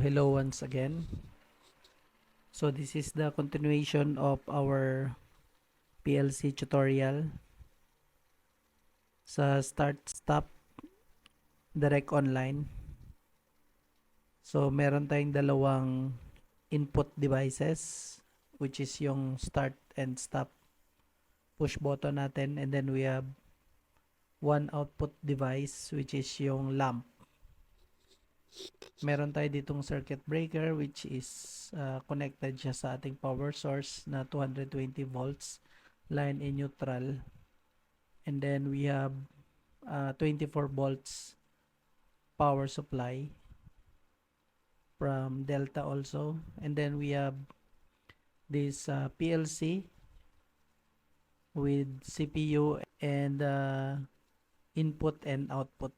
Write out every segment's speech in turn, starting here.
Hello once again. So this is the continuation of our PLC tutorial sa Start Stop Direct Online. So meron tayong dalawang input devices, which is yung start and stop push button natin, and then we have one output device, which is yung lamp. Meron tayo ditong circuit breaker, which is connected siya sa ating power source na 220 volts, line in neutral. And then we have 24 volts power supply from Delta also. And then we have this PLC with CPU and input and output.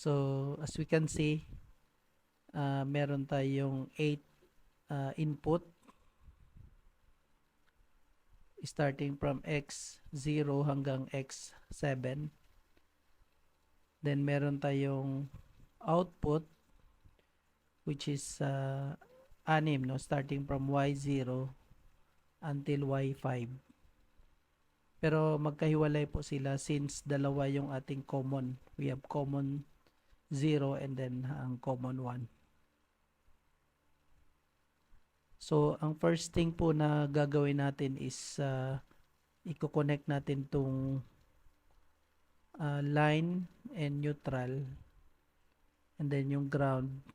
So as we can see, meron tayong 8 input starting from X0 hanggang X7. Then meron tayong output which is 6, no? Starting from Y0 until Y5. Pero magkahiwalay po sila since dalawa yung ating common. We have common 0 and then ang common 1. So, ang first thing po na gagawin natin is i-connect natin tong line and neutral and then yung ground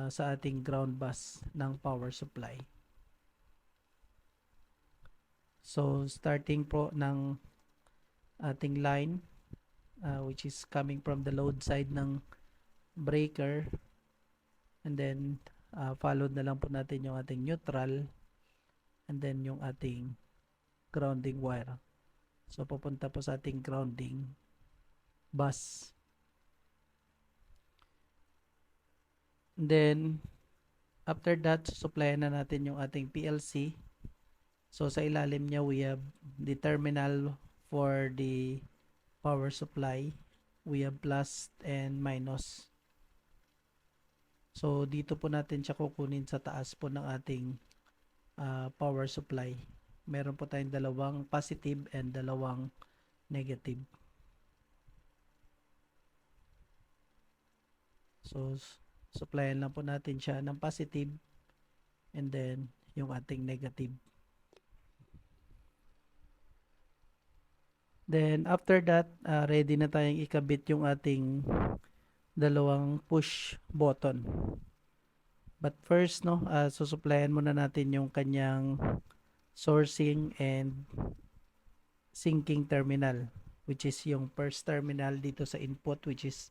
sa ating ground bus ng power supply. So, starting po ng ating line which is coming from the load side ng breaker, and then followed na lang po natin yung ating neutral and then yung ating grounding wire. So, pupunta po sa ating grounding bus. And then, after that, supplyan na natin yung ating PLC. So, sa ilalim niya, we have the terminal for the power supply. We have plus and minus. So, dito po natin siya kukunin sa taas po ng ating power supply. Meron po tayong dalawang positive and dalawang negative. So, supplyan lang po natin siya ng positive and then yung ating negative. Then, after that, ready na tayong ikabit yung ating dalawang push button. But first, no, susupplyan muna natin yung kanyang sourcing and sinking terminal, which is yung first terminal dito sa input, which is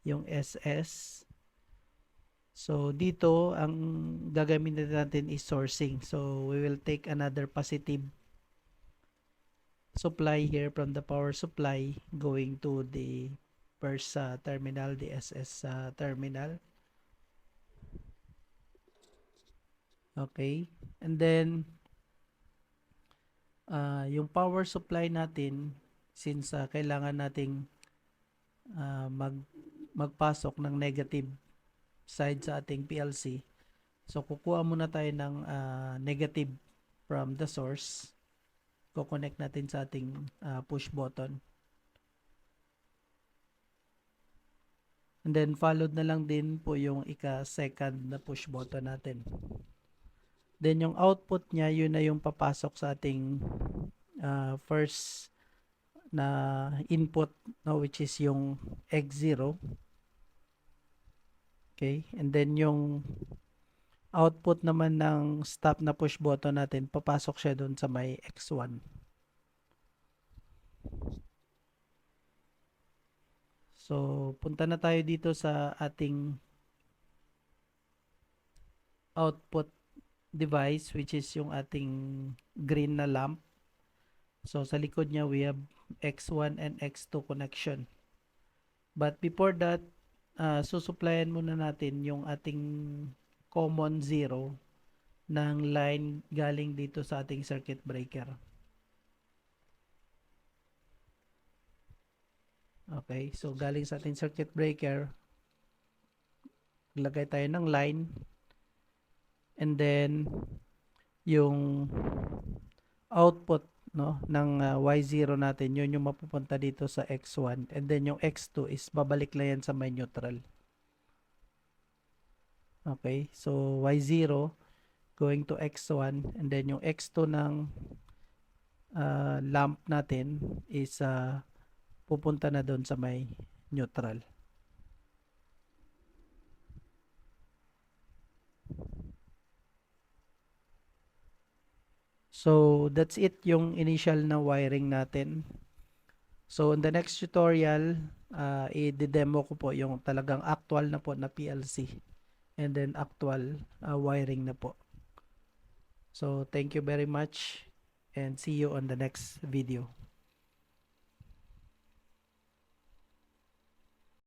yung SS. So, dito, ang gagamitin natin is sourcing. So, we will take another positive supply here from the power supply going to the first terminal, the SS terminal. Okay. And then, yung power supply natin, since kailangan nating magpasok ng negative side sa ating PLC, so kukuha muna tayo ng negative from the source. Ko-connect natin sa ating push button. And then followed na lang din po yung ika-second na push button natin. Then yung output niya, yun na yung papasok sa ating first na input, no, which is yung X0. Okay, and then yung output naman ng stop na push button natin, papasok siya doon sa may X1. So, punta na tayo dito sa ating output device, which is yung ating green na lamp. So, sa likod niya, we have X1 and X2 connection. But before that, susupplyan muna natin yung ating common 0 ng line galing dito sa ating circuit breaker. Okay, so galing sa ating circuit breaker, lagay tayo ng line, and then yung output, no, ng Y0 natin, yun yung mapupunta dito sa X1, and then yung X2 is babalik lang yan sa may neutral. Okay, so Y0 going to X1, and then yung X2 ng lamp natin is pupunta na doon sa may neutral. So, that's it yung initial na wiring natin. So, in the next tutorial, i-demo ko po yung talagang actual na po na PLC and then actual wiring na po. So, thank you very much and see you on the next video.